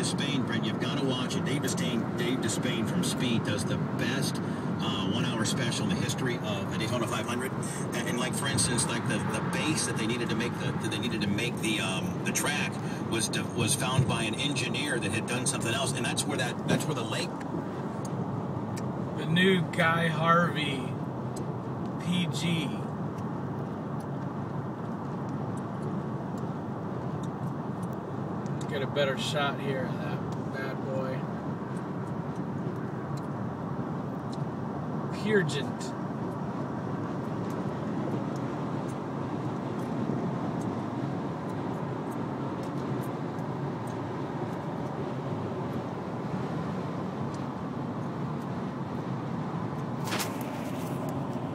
Despain, Brent, you've got to watch it. Dave Despain from Speed does the best 1 hour special in the history of the Daytona 500. And like, for instance, like the base that they needed to make the track was found by an engineer that had done something else, and that's where the lake. The new Guy Harvey PG. Get a better shot here of that bad boy. Purgent.